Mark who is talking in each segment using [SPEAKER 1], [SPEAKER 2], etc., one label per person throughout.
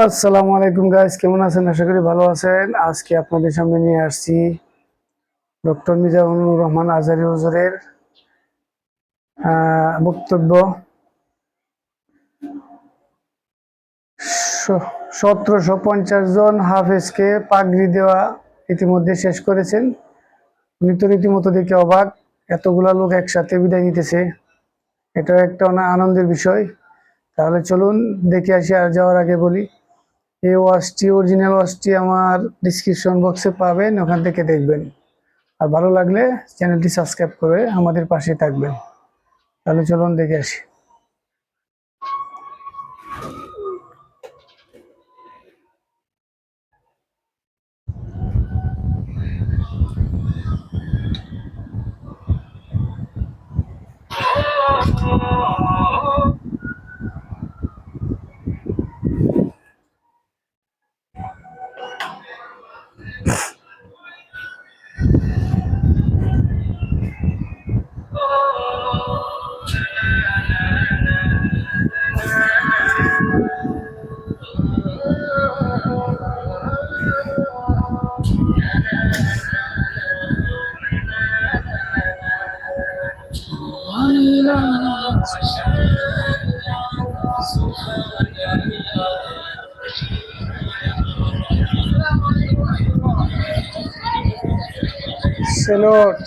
[SPEAKER 1] আসসালামু আলাইকুম গাইস, কেমন আছেন? আশা করি ভালো আছেন। আজকে আপনাদের সামনে নিয়ে আসছি ডক্টর মিজানুর রহমান আজহারী হুজুরের বক্তব্য। 1750 জন হাফেজকে পাগড়ি দেওয়া ইতিমধ্যে শেষ করেছেন। উনি তো রীতিমতো দেখে অবাক, এতগুলা লোক একসাথে বিদায় নিতেছে। এটাও একটা আনন্দের বিষয়। তাহলে চলুন দেখে আসি। আর যাওয়ার আগে বলি, এই ওয়াচটি, অরিজিনাল ওয়াচটি আমার ডিসক্রিপশন বক্সে পাবেন, ওখান থেকে দেখবেন। আর ভালো লাগলে চ্যানেলটি সাবস্ক্রাইব করে আমাদের পাশে থাকবেন। তাহলে চলুন দেখে আসি। সেলট।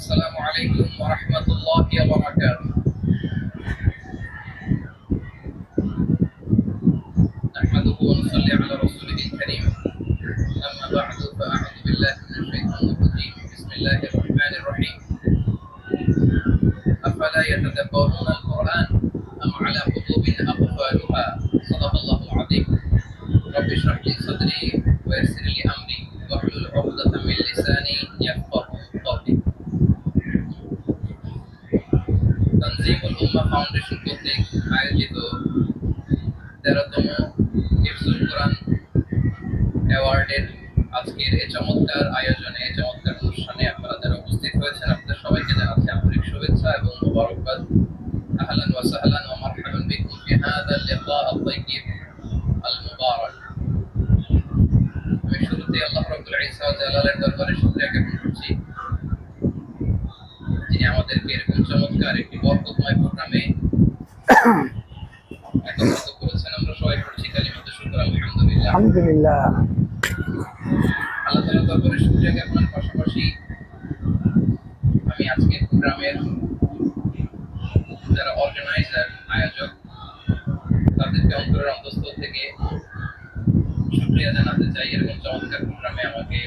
[SPEAKER 2] السلام عليكم ورحمة الله وبركاته. نحمده ونصلي على رسوله الكريم. أما بعد فأعوذ بالله من الشيطان الرجيم. بسم الله الرحمن الرحيم. أفلا يتدبرون القرآن أم على قلوب أقفالها. صدق الله العظيم. رب اشرح لي صدري ويسر لي أمري واحلل عقدة من لساني يفقهوا قولي. তানজিমুল উম্মাহ ফাউন্ডেশন কর্তৃক আয়োজিত 13তম হিফজুল কোরআন অ্যাওয়ার্ডের আজকের এই চমৎকার আয়োজনে, চমৎকার অনুষ্ঠানে আপনারা যারা উপস্থিত হয়েছেন আপনাদের সবাইকে জানাচ্ছি আন্তরিক শুভেচ্ছা এবং মোবারকবাদ। আহলান ওয়া সাহলান ওয়া মারহাবান বিকুম ফি হাযা আল-লিকা আত-তাইয়্যিব আল-মুবারাক। আমি শুরুতেই আল্লাহ রাব্বুল ইজ্জত ওয়া জালালের দরবারে শুকরিয়া জ্ঞাপন করছি, যিনি আমাদেরকে এরকম চমৎকার একটি বরকতময় প্রোগ্রামে একত্রিত করেছেন। আমরা সবাই পড়ছি কালিমাতুশ শুকর আলহামদুলিল্লাহ।
[SPEAKER 1] আলহামদুলিল্লাহ।
[SPEAKER 2] আল্লাহ তাআলার দরবারে শুকরিয়া জ্ঞাপনের পাশাপাশি আমি আজকের প্রোগ্রামের যারা অর্গানাইজার, আয়োজক, তাদেরকে অন্তরের অন্তঃস্থল থেকে শুকরিয়া জানাতে চাই। এরকম চমৎকার প্রোগ্রামে আমাকে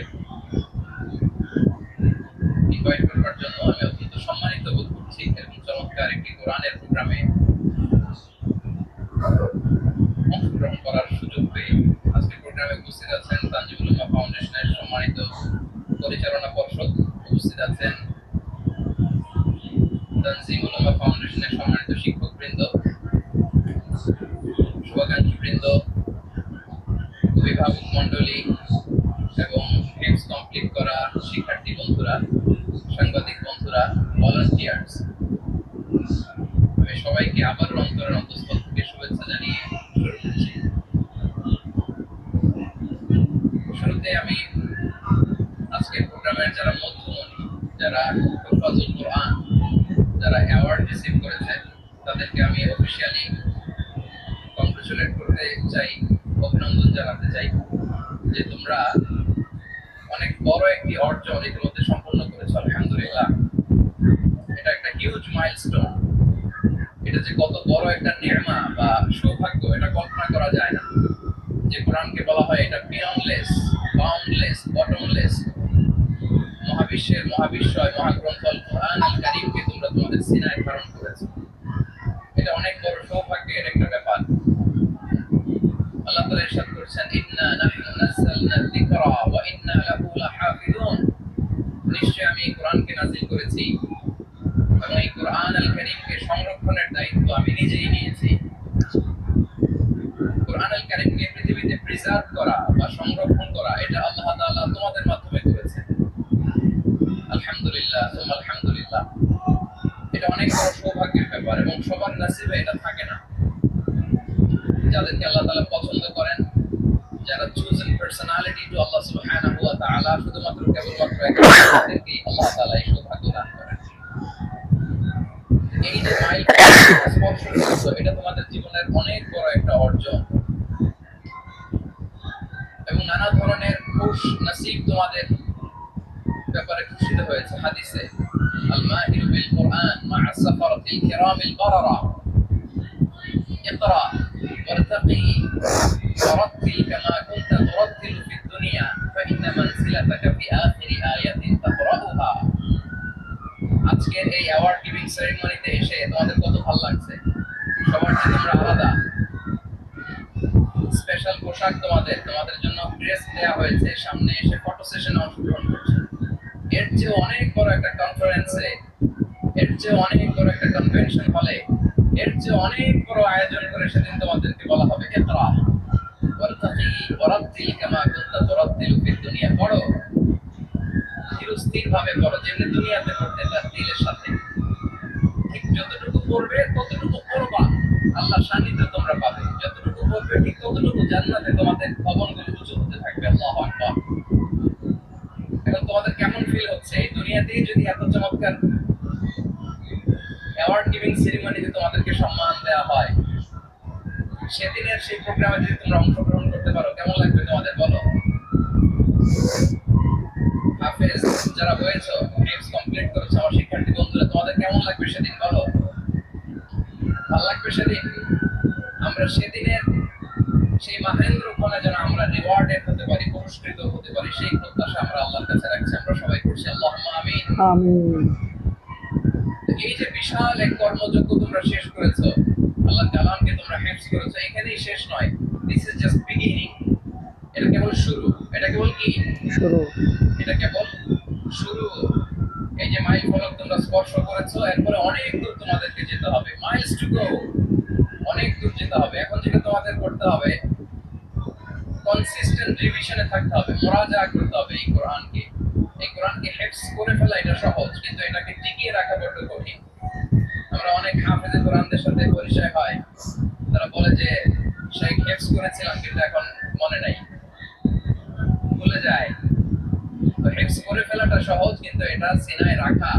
[SPEAKER 2] ইনভাইট করবার জন্য আমি অত্যন্ত সম্মানিত বোধ করছি। এরকম চমৎকার একটি কোরআনের প্রোগ্রামে অংশগ্রহণ করার সুযোগ পেয়ে আজকের প্রোগ্রামে উপস্থিত আছেন তানজিমুল উলামা ফাউন্ডেশনের সম্মানিত পরিচালনা পর্ষদ, উপস্থিত আছেন তানজিমুল উলামা ফাউন্ডেশনের সম্মানিত শিক্ষকবৃন্দ, শুভাকাঙ্ক্ষীবৃন্দ, অভিভাবক মণ্ডলী এবং হেমস কমপ্লিট করা শিক্ষার্থী বন্ধুরা, সাংবাদিক বন্ধুরা, ভলান্টিয়ার্স, আমি সবাইকে আবার অন্তরের অন্তঃস্থল থেকে শুভেচ্ছা জানিয়ে শুরু করছি। শুরুতে আমি আজকের প্রোগ্রামের যারা মধ্যমণি, যারা হুফাজুল কোরআন, যারা অ্যাওয়ার্ড রিসিভ করেছে, তাদেরকে আমি অফিসিয়ালি কংগ্রেচুলেট করতে চাই, অভিনন্দন জানাতে চাই যে তোমরা অনেক বড় একটি অর্জন ইতিমধ্যে সম্পন্ন করেছো। আলহামদুলিল্লাহ, এটা একটা হিউজ মাইলস্টোন। এটা যে কত বড় একটা নির্মা বা সৌভাগ্য, এটা কল্পনা করা যায় না। যে কোরআনকে বলা হয় এটা বিয়ন্ডলেস, বাউন্ডলেস, বটমলেস, মহাবিশ্বের মহাবিশ্বয় মহাগ্রন্থ আল কোরআন আল কারীমকে তোমরা তোমাদের সিনায় ধারণ করেছো। এটা অনেক বড় সৌভাগ্যের একটা ব্যাপার। আল্লাহ তাআলা ইরশাদ করেছেন, ইন্না নাহনু নাযালনা যিকরা ওয়া ইন্না লাহু লাহাফিজুন। নিশ্চয় আমি এই কোরআনকে নাযিল করেছি এবং এই কোরআন আল কারীমকে সংরক্ষণের দায়িত্ব আমি নিজেই নিয়েছি। কোরআন আল কারীমকে পৃথিবীতে প্রিজার্ভ করা বা সংরক্ষণ করা, এটা আল্লাহ তাআলা তোমাদের মাধ্যমে করেছেন। আলহামদুলিল্লাহ, সুম্মা আলহামদুলিল্লাহ। এটা অনেক বড় সৌভাগ্যের ব্যাপার এবং সবার নসিবে এটা থাকে না। যাদেরকে আল্লাহ তাআলা পছন্দ করেন, যারা চুজেন পার্সোনালিটি টু আল্লাহ সুবহানাহু ওয়া তাআলা, শুধুমাত্র কেবলমাত্র একজনকেই আল্লাহ তাআলা এই সৌভাগ্য দান করেন। এই যে মাইলস্টোন স্পর্শ করেছো, এটা তোমাদের জীবনের অনেক বড় একটা অর্জন এবং নানা ধরনের খুশ নসিব তোমাদের ব্যাপারে ঘোষিত হয়েছে হাদিসে, আল মাহিরু বিল কোরআন মা'a সাফারাতিল কিরামিল বারারা, ইকরা ওয়ারতাকি ওয়ারাত্তিল কামা কুনতা তুরাত্তিলু ফিদ দুনিয়া ফাইন্না মানজিলাতাকা ফি আখিরি আয়াতিন তাকরাউহা। আজকের এই অ্যাওয়ার্ড গিভিং সেরেমনিতে এসে তোমাদের কত ভালো লাগছে। সবার জন্য তোমরা আলাদা স্পেশাল পোশাক, তোমাদের জন্য ড্রেস দেওয়া হয়েছে, সামনে এসে ফটো সেশনে অংশগ্রহণ করছে। এর চেয়ে অনেক বড় একটা কনফারেন্সে, এর চেয়ে অনেক বড় একটা কনভেনশন হলে, এর চেয়ে অনেক বড় আয়োজন করে সেদিন তোমাদেরকে বলা হবে ইকরা ওয়ারতাকি ওয়ারাত্তিল কামা কুনতা তুরাত্তিলু ফিদ দুনিয়া। পড়ো, স্থির ভাবে পড়ো, যেমনি দুনিয়াতে পড়তে, তার দিলের সাথে। ঠিক যতটুকু পড়বে ততটুকু পড়বা, আল্লাহর সান্নিধ্য তোমরা পাবে। যতটুকু পড়বে ঠিক ততটুকু জান্নাতে তোমাদের ভবনগুলো উঁচু হতে থাকবে। আল্লাহু আকবার। এখন তোমাদের কেমন ফিল হচ্ছে এই দুনিয়াতেই যদি এত চমৎকার অ্যাওয়ার্ড গিভিং সেরিমনিতে তোমাদেরকে সম্মান দেওয়া হয়, সেদিনের সেই প্রোগ্রামে যদি তোমরা অংশগ্রহণ করতে পারো, কেমন লাগবে তোমাদের বলো? হাফেজ যারা হয়েছো, হেমস কমপ্লিট করেছো, আমার শিক্ষার্থী বন্ধুরা, তোমাদের কেমন লাগবে সেদিন বলো? ভালো লাগবে সেদিন? আমরা সেদিনের সেই মাহেন্দ্র ক্ষণে যেন আমরা রিওয়ার্ডেড হতে পারি, পুরস্কৃত হতে পারি, সেই প্রত্যাশা আমরা আল্লাহর কাছে রাখছি। আমরা সবাই করছি আল্লাহুম্মা আমিন।
[SPEAKER 1] আমিন।
[SPEAKER 2] এই যে বিশাল এক কর্মযজ্ঞ তোমরা শেষ করেছো, আল্লাহর কালামকে তোমরা হেফজ করেছো, এখানেই শেষ নয়। This is just beginning. এটা কেবল শুরু। এটা কেবল কি
[SPEAKER 1] শুরু?
[SPEAKER 2] এটা কেবল শুরু। এই যে মাইল ফলক তোমরা স্পর্শ করেছো, এরপরে অনেক দূর তোমাদেরকে যেতে হবে। মাইলস টু গো, অনেক দূর যেতে হবে। এখন যেটা তোমাদের করতে হবে, কনসিস্টেন্ট রিভিশনে থাকতে হবে, মুরাজা করতে হবে এই কোরআনকে হেফজ করে ফেলা এটা সহজ, কিন্তু এটাকে টিকিয়ে রাখা বড় কঠিন। আমরা অনেক হাফেজে কোরআনদের সাথে পরিচয় হয়, তারা বলে যে শেখ হেফজ করেছিলাম কিন্তু এখন মনে নাই, ভুলে যায়। তো হেফজ করে ফেলাটা সহজ, কিন্তু এটা সিনায় রাখা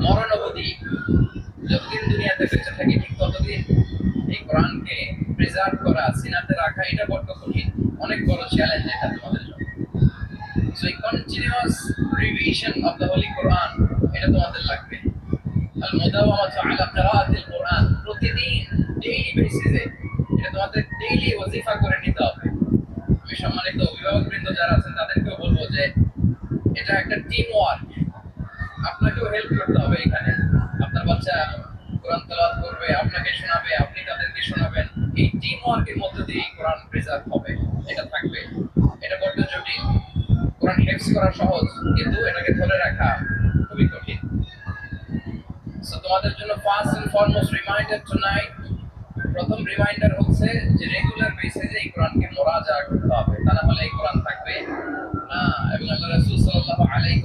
[SPEAKER 2] মরণবধি। যতদিন দুনিয়াতে বেঁচে থাকি ঠিক ততদিন এই কোরআনকে প্রিজার্ভ করা, সিনাতে রাখা এটা বড্ড কঠিন, অনেক বড় চ্যালেঞ্জ এটা তোমাদের জন্য। সো এই continuous revision of the holy Quran এটা তোমাদের লাগবে। আল মুদাওয়ামাতু আলা কিরাআতিল কোরআন, প্রতিদিন ডেইলি বেসিসে এটা তোমাদের ডেইলি ওয়াজিফা করে নিতে হবে। আমি সম্মানিত অভিভাবকবৃন্দ যারা আছেন তাদেরকেও বলবো যে এটা একটা টিম ওয়ার্ক, আপনাকেও হেল্প করতে হবে এখানে। আপনার বাচ্চা কোরআন তেলাওয়াত করবে, আপনাকে শোনাবে, আপনি তাদেরকে শোনাবেন। এই টিম ওয়ার্কের মধ্য দিয়ে কোরআন প্রিজার্ভ হবে, এটা থাকবে। এটা বড্ড জটিল। কোরআন হেফজ করা সহজ, কিন্তু এটাকে ধরে রাখা খুবই কঠিন। সো তোমাদের জন্য first and foremost reminder tonight, প্রথম রিমাইন্ডার হচ্ছে যে রেগুলার বেসিসে এই কোরআনকে মুরাজা করতে হবে, তা না হলে এই কোরআন থাকবে না। এবং আল্লাহ রাসূল সাল্লাল্লাহু আলাইহি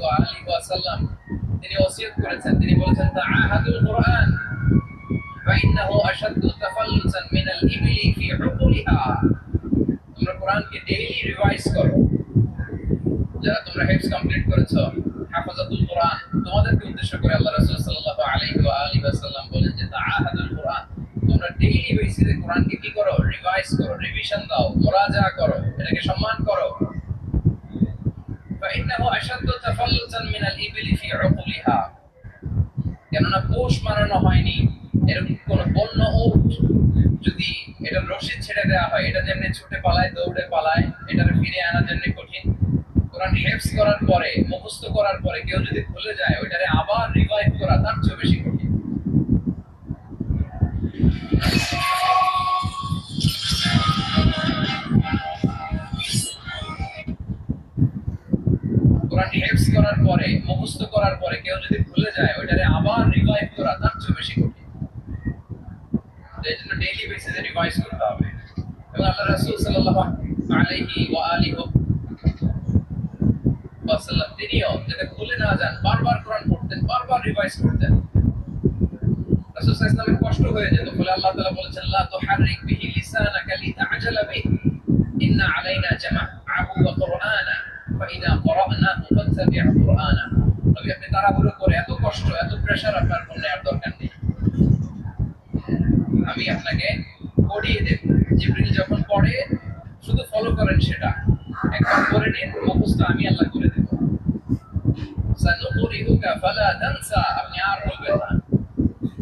[SPEAKER 2] ওয়া সাল্লাম তিনি ওসিয়ত করেছেন, তিনি বলেছেন তাআহাদুল কোরআন ফাইন্নাহু আশাদ্দু তাফাল্লুসান মিনাল ইবলি ফি উকুলিহা। তোমরা কোরআনকে ডেইলি রিভাইজ করো। যারা তোমরা হেফজ কমপ্লিট করেছো, হাফাজাতুল কোরআন, তোমাদেরকে উদ্দেশ্য করে আল্লাহ রাসূল সাল্লাল্লাহু আলাইহি ওয়া সাল্লাম বলেন যে তাআহাদুল কোরআন, তোমরা ডেইলি বেসিসে কোরআনকে কি করো? রিভাইজ করো, রিভিশন দাও, মুরাজা করো, এটাকে সম্মান করো। فإنه أشد تفلتا من الإبل في عقولها, কেননা পোষ মারানো হয়নি এরকম কোন বন্য উট যদি এটা রশি ছেড়ে দেওয়া হয়, এটা যেমনি ছুটে পালায়, দৌড়ে পালায়, এটার ফিরে আনা যেমনি কঠিন, কোরআন হেফজ করার পরে, মুখস্থ করার পরে কেউ যদি ভুলে যায়, ওইটারে আবার রিভাইভ করা তার চেয়ে বেশি কঠিন। কোরআন হেফজ করার পরে, মুখস্থ করার পরে কেউ যদি ভুলে যায়, ওইটারে আবার রিভাইভ করা তার চেয়ে বেশি কঠিন। এই জন্য ডেইলি বেসিসে রিভাইজ করতে হবে। এবং আল্লাহ রাসূল সাল্লাল্লাহু আলাইহি ওয়াসাল্লাম তিনিও যাতে ভুলে না যান, বারবার কোরআন পড়তেন, বারবার রিভাইজ করতেন। রাসূল সাল্লাল্লাহু আলাইহি ওয়াসাল্লামের কষ্ট হয়ে যেত, বলে আল্লাহ তাআলা বলেছেন লা তুহাররিক বিহি লিসানাকা লিতা'জালা বিহি ইন্না আলাইনা জামাআহু ওয়া কুরআনা ফাইদা ক্বরা'নাহু ফাত্তাবি' কুরআনা। নবী আপনি তাড়াহুড়ো করে, এত কষ্ট, এত প্রেসার আপনার উপর নেওয়ার দরকার নেই, আমি আপনাকে পড়িয়ে দেব। জিবরিল যখন পড়ে শুধু ফলো করেন, সেটা একবার পড়ে নিন, মুখস্থ আমি আল্লাহ করে দেব। সানুকুরিউকা ফালা তানসা, আপনি আর ভুলবেন না।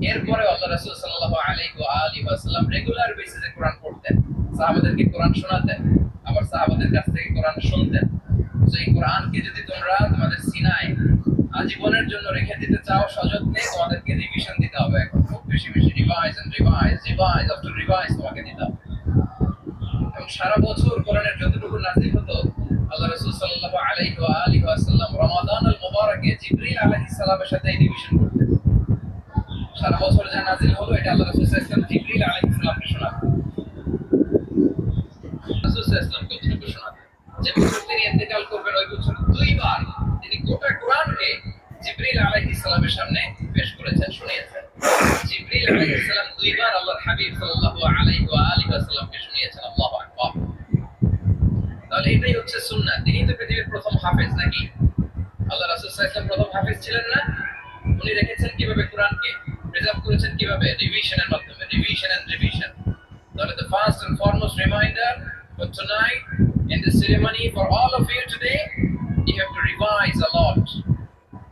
[SPEAKER 2] এরপরে আল্লাহ রাসূল সাল্লাল্লাহু আলাইহি ওয়াসাল্লাম রেগুলার বেসিসে কোরআন পড়তেন, সাহাবাদেরকে কোরআন শোনাতেন, আবার সাহাবাদের কাছ থেকে কোরআন শুনতেন। তো এই কোরআনকে যদি তোমরা তোমাদের সিনায় আজীবনের জন্য রেখে দিতে চাও সযত্নে, তোমাদেরকে রিভিশন দিতে হবে। এখন খুব বেশি বেশি revise and revise, revise after revise তোমাকে দিতে হবে। এবং সারা বছর কোরআনের যতটুকু নাযিল হতো, আল্লাহ রাসূল সাল্লাল্লাহু আলাইহি ওয়াসাল্লাম রমাদানুল মুবারাকে জিবরিল আলাইহিস সালামের সাথে রিভিশন করতেন। সারা বছর যা নাযিল হলো, এটা আল্লাহ রাসূল সাল্লাল্লাহু আলাইহি ওয়াসাল্লাম জিবরিল আলাইহিস সালামকে শোনাতেন। রাসূল সাল্লাল্লাহু আলাইহি ওয়াসাল্লামকে কতটুকু শোনাতেন? যে বছর তিনি ইন্তেকাল করবেন, ওই বছর দুইবার তিনি গোটা কোরআনকে জিবরিল আলাইহিস সালামের সামনে পেশ করেছেন, শুনিয়েছেন। জিবরিল আলাইহিস সালাম দুইবার আল্লাহর হাবিব সাল্লাল্লাহু আলাইহি ওয়াসাল্লামকে শুনিয়েছেন। আল্লাহু আকবার। তাহলে এটাই হচ্ছে সুন্নাহ। তিনি তো পৃথিবীর প্রথম হাফেজ নাকি? আল্লাহ রাসূল সাল্লাল্লাহু আলাইহি ওয়াসাল্লাম প্রথম হাফেজ ছিলেন না? উনি রেখেছেন কিভাবে কোরআনকে? প্রিজার্ভ করেছেন কিভাবে? রিভিশনের মাধ্যমে, রিভিশন এন্ড রিভিশন। তাহলে the first and foremost reminder for tonight in this ceremony for all of you today, you have to revise a lot,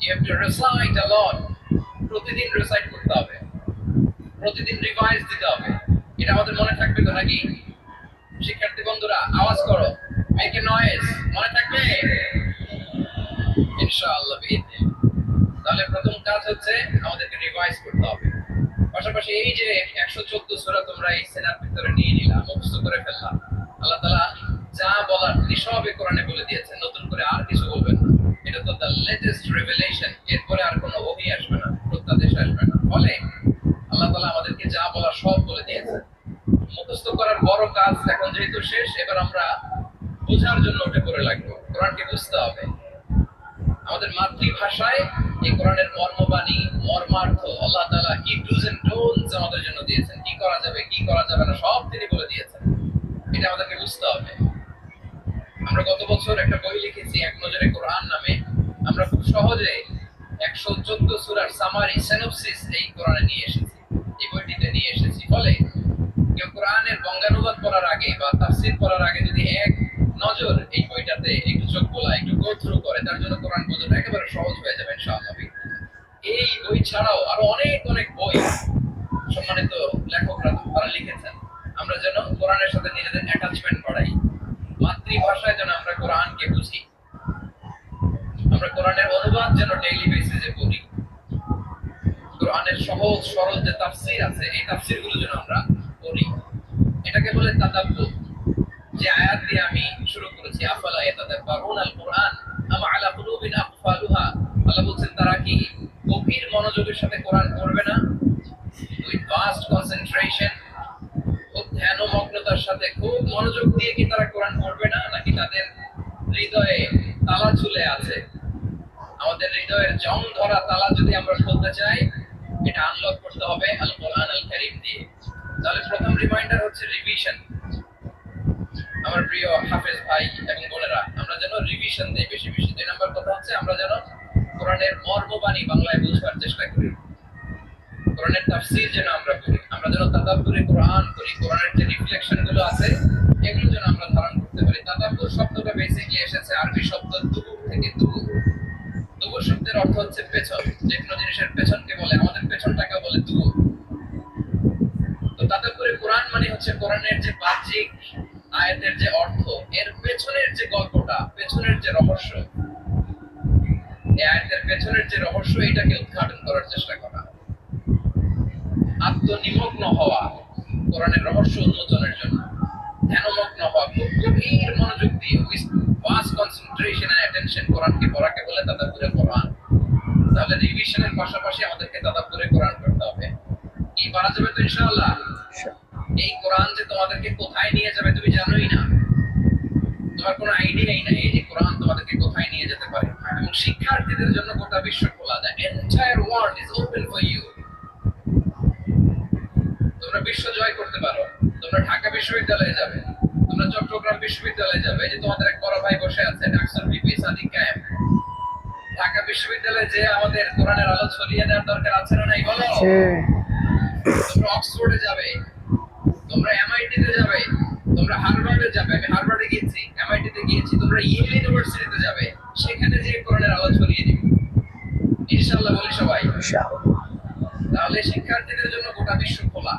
[SPEAKER 2] you have to recite a lot. প্রতিদিন recite করতে হবে, প্রতিদিন revise দিতে হবে। এটা আমাদের মনে থাকবে তো নাকি? শিক্ষার্থী বন্ধুরা আওয়াজ করো, মেক এ নয়েজ, মনে থাকবে ইনশাআল্লাহ বিইذن। তাহলে প্রথম কাজ হচ্ছে আমাদেরকে রিভাইজ করতে হবে। পাশাপাশি এই যে 114 সূরা তোমরা এই সিনার ভিতরে নিয়ে নিলা, মুখস্থ করে ফেললা, আল্লাহ তাআলা যা বলার তিনি সবই কোরআনে বলে দিয়েছেন, নতুন করে আর কিছু বলবেন না। এটা তো দ্য লেটেস্ট রিভেলেশন, এরপরে আর কোনো ওহী আসবে না, প্রত্যাদেশ আসবে না। ফলে আল্লাহ তাআলা আমাদেরকে যা বলার সব বলে দিয়েছেন। মুখস্থ করার বড় কাজ এখন যেহেতু শেষ, এবার আমরা বোঝার জন্য উঠে পড়ে লাগবো। কোরআনকে বুঝতে হবে আমাদের মাতৃভাষায়। এই কোরআনের মর্মবাণী, মর্মার্থ, আল্লাহ তাআলা কি ডুজ এন্ড ডোন্টস আমাদের জন্য দিয়েছেন, কি করা যাবে কি করা যাবে না সব তিনি বলে দিয়েছেন। এটা আমাদেরকে বুঝতে হবে। আমরা গত বছর একটা বই লিখেছি এক নজরে কোরআন নামে। আমরা খুব সহজে 114 সূরার সামারি, সিনপসিস এই কোরআনে নিয়ে এসেছি, এই বইটিতে নিয়ে এসেছি। ফলে কেউ কোরআনের বঙ্গানুবাদ পড়ার আগে বা তাফসীর পড়ার আগে যদি এক নজর এই বইটাতে একটু চোখ বোলা, একটু গো থ্রু করে, তার জন্য কোরআন বোঝাটা একেবারে সহজ হয়ে যাবে ইনশাআল্লাহ। এই বই ছাড়াও আরো অনেক অনেক বই সম্মানিত লেখকরা তারা লিখেছেন। আমরা যেন কোরআনের সাথে নিজেদের অ্যাটাচমেন্ট বাড়াই, মাতৃভাষায় যেন আমরা কোরআনকে বুঝি, আমরা কোরআনের অনুবাদ যেন ডেইলি বেসিসে পড়ি, কোরআনের সহজ সরল যে তাফসীর আছে এই তাফসীরগুলো যেন আমরা পড়ি। এটাকে বলে তাদাব্বুর। যে আয়াত দিয়ে আমি শুরু করেছি, আফালা ইয়াতাদাব্বারুনাল কুরআন আম আলা কুলুবিন আকফালুহা, আল্লাহ বলছেন তারা কি গভীর মনোযোগের সাথে কোরআন পড়বে না, উইথ ফাস্ট কনসেন্ট্রেশন, খুব ধ্যানমগ্নতার সাথে খুব মনোযোগ দিয়ে কি তারা কোরআন পড়বে না, নাকি তাদের হৃদয়ে তালা ঝুলে আছে? আমাদের হৃদয়ের জং ধরা তালা যদি আমরা খুলতে চাই, এটা আনলক করতে হবে আল কোরআন আল কারীম দিয়ে। তাহলে প্রথম রিমাইন্ডার হচ্ছে রিভিশন। আমার প্রিয় হাফেজ ভাই এবং বোনেরা, আমরা যেন রিভিশন দেই বেশি বেশি। 2 নম্বর কথা হচ্ছে আমরা যেন কোরআনের মর্মবাণী বাংলায় বোঝার চেষ্টা করি, কোরআনের তাফসীর যেন আমরা করি, আমরা যেন তাদাব্বুরে কোরআন করি, কোরআনের যে রিফ্লেকশন গুলো আছে এগুলো যেন আমরা ধারণ করতে পারি। তাদাব্বুর শব্দটা বেসিক্যালি এসেছে আরবি শব্দ দুবুর থেকে। দুবুর শব্দের অর্থ হচ্ছে পেছন, যে কোনো জিনিসের পেছনকে বলে, আমাদের পেছনটাকে বলে দুবুর। তো তাদাব্বুরে কোরআন মানে হচ্ছে কোরআনের যে বাহ্যিক আয়াতের যে অর্থ, এর পেছনের যে গল্পটা, পেছনের যে রহস্য, এই আয়াতের পেছনের যে রহস্য, এটাকে উদ্ঘাটন করার চেষ্টা করা, আত্মনিমগ্ন হওয়া, কোরআনের রহস্য উন্মোচনের জন্য ধ্যানমগ্ন হওয়া, খুব গভীর মনোযোগ দিয়ে with fast concentration and attention কোরআনকে পড়াকে বলে তাদাব্বুরে কোরআন। তাহলে রিভিশনের পাশাপাশি আমাদেরকে তাদাব্বুরে কোরআন করতে হবে। কি পারা যাবে তো ইনশাআল্লাহ। এই কোরআন যে তোমাদেরকে কোথায় নিয়ে যাবে তুমি জানোই না, তোমার কোনো আইডিয়াই নাই এই যে কোরআন তোমাদেরকে কোথায় নিয়ে যেতে পারে। এবং শিক্ষার্থীদের জন্য গোটা বিশ্ব খোলা, the entire world is open for you. তোমরা বিশ্ব জয় করতে পারো, তোমরা ঢাকা বিশ্ববিদ্যালয়ে যাবে, তোমরা চট্টগ্রাম বিশ্ববিদ্যালয়ে যাবে, যে তোমাদের এক বড় ভাই বসে আছে ডাক্তার বিপি সাদিক কায়েম। ঢাকা বিশ্ববিদ্যালয়ে যে আমাদের কোরআনের আলো ছড়িয়ে দেওয়ার দরকার আছে না নাই বলো? তোমরা অক্সফোর্ডে যাবে, তোমরা এমআইটি তে যাবে, তোমরা হার্ভার্ডে যাবে। আমি হার্ভার্ডে গিয়েছি, এমআইটি তে গিয়েছি, তোমরা ইয়েল ইউনিভার্সিটিতে যাবে, সেখানে যে কোরআনের আলো ছড়িয়ে দিবে ইনশাআল্লাহ, বলি সবাই ইনশাআল্লাহ। তাহলে শিক্ষার্থীদের জন্য গোটা বিশ্ব খোলা।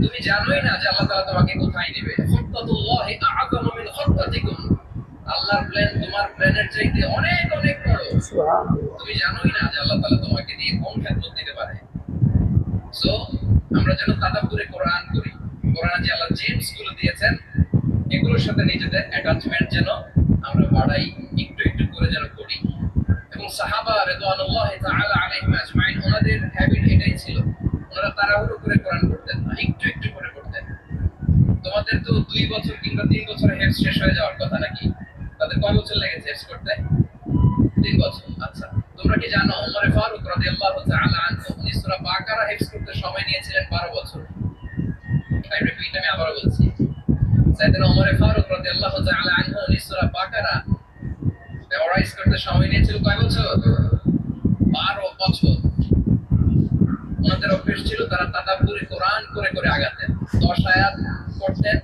[SPEAKER 2] তুমি জানোই না যে আল্লাহ তাআলা তোমাকে কোথায় নেবে। খুত্তাতুল্লাহি আ'যামু মিন খুত্তাতিকুম, আল্লাহর প্ল্যান তোমার প্ল্যানের চাইতে অনেক অনেক বড়। সুবহানাল্লাহ। তুমি জানোই না যে আল্লাহ তাআলা তোমাকে দিয়ে কোন খেদমত দিতে পারে। সো আমরা যেন তাদাব্বুরে কোরআন করি, কোরআনে যে আল্লাহ জেমস গুলো দিয়েছেন এগুলোর সাথে নিজেদের অ্যাটাচমেন্ট যেন আমরা বাড়াই, একটু একটু করে যেন করি। এবং সাহাবা রিদওয়ানুল্লাহি তাআলা আলাইহিম আজমাইন, ওনাদের হ্যাবিট এটাই ছিল, ওনারা তাড়াহুড়ো করে কোরআন পড়তেন না, একটু একটু করে পড়তেন। তোমাদের তো 2 বছর কিংবা 3 বছরে হেফজ শেষ হয়ে যাওয়ার কথা নাকি? তাদের কয় বছর লেগেছে হেফজ করতে? 3 বছর। আচ্ছা, তোমরা কি জানো ওমর ফারুক রাদিয়াল্লাহু তাআলা আনহু উনি সূরা বাকারা হেফজ করতে সময় নিয়েছিলেন 12 বছর। আই রিপিট, আমি আবার বলছি, সাইয়েদনা ওমর ফারুক রাদিয়াল্লাহু তাআলা আনহু উনি সূরা বাকারা মেমোরাইজ করতে সময় নিয়েছিল কয় বছর? 12 বছর। ওনাদের অভ্যেস ছিল তারা তাদাব্বুরে কোরআন করে করে আগাতেন। 10 আয়াত পড়তেন,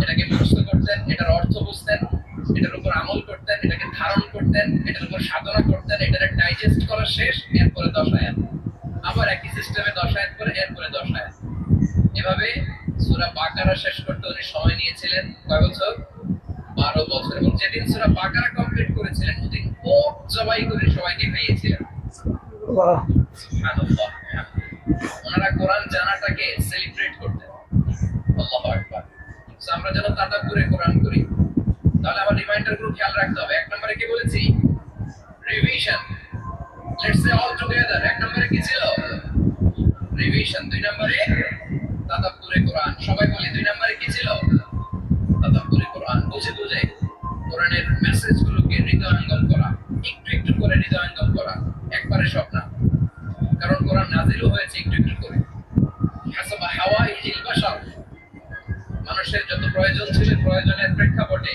[SPEAKER 2] এটাকে মুখস্থ করতেন, এটার অর্থ বুঝতেন, এটার উপর আমল করতেন, এটাকে ধারণ করতেন, এটার উপর সাধনা করতেন, এটাকে ডাইজেস্ট করা শেষ, এরপরে 10 আয়াত, আবার একই সিস্টেমে 10 আয়াত করে এরপরে 10 আয়াত। এভাবে সূরা বাকারা শেষ করতে উনি সময় নিয়েছিলেন কয় বছর? 12 বছর। এবং যেদিন সূরা বাকারা কমপ্লিট করেছিলেন ওদিন কোট জবাই করে সবাইকে খাইয়েছিলেন। সুবহানাল্লাহ। ওনারা কোরআন জানাটাকে সেলিব্রেট করতেন। আল্লাহু আকবার। সো আমরা যেন তাদাব্বুরে কোরআন করি। তাহলে আমার রিমাইন্ডার গুলো খেয়াল রাখতে হবে। 1 নম্বরে কি বলেছি? Revision. Let's say all together. 1 নম্বরে কি ছিল? রিভিশন। 2 নম্বরে তাদাব্বুরে কোরআন। সবাই বলি 2 নম্বরে কি ছিল? বুঝে বুঝে কোরআনের মেসেজগুলোকে হৃদয়ঙ্গম করা, একটু একটু করে হৃদয়ঙ্গম করা, একবারে সব না। কারণ কোরআন নাজিলও হয়েছে একটু একটু করে। হাসাবা হাওয়াইজিল বাশার, মানুষের যত প্রয়োজন ছিল প্রয়োজনের প্রেক্ষাপটে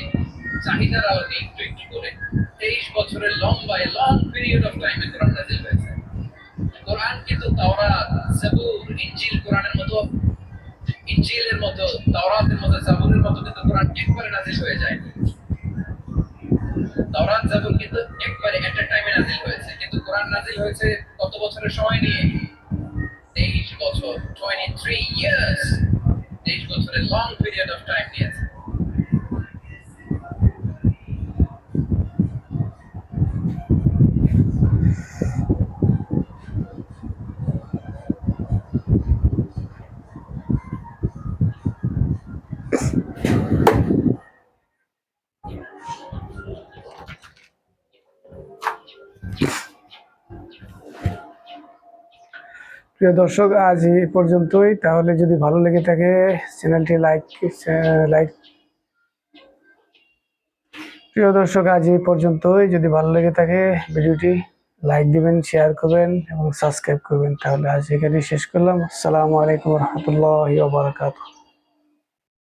[SPEAKER 2] চাহিদার আলোকে একটু একটু করে 23 বছরের লং পিরিয়ড অফ টাইমে কোরআন নাজিল হয়েছে। কোরআন কিন্তু তাওরাত, জাবুর, ইনজিল কোরআনের মতো, ইনজিলের মতো, তাওরাতের মতো, জাবুরের মতো কিন্তু কোরআন একবারে নাজিল হয়ে যায়। তাওরাত, জাবুর কিন্তু একবারে এট আ টাইমে নাজিল হয়েছে, কিন্তু কোরআন নাজিল হয়েছে কত বছরের সময় নিয়ে? 23 বছর, 23 ইয়ার্স, 23 বছরের লং পিরিয়ড অফ টাইম নিয়েছে।
[SPEAKER 1] প্রিয় দর্শক, আজ এই পর্যন্তই। তাহলে যদি ভালো লেগে থাকে চ্যানেলটি লাইক। প্রিয় দর্শক, আজ এই পর্যন্তই। যদি ভালো লেগে থাকে ভিডিওটি লাইক দিবেন, শেয়ার করবেন এবং সাবস্ক্রাইব করবেন। তাহলে আজ এখানেই শেষ করলাম। আসসালামু আলাইকুম রহমতুল্লাহি ওয়া বারাকাতুহু।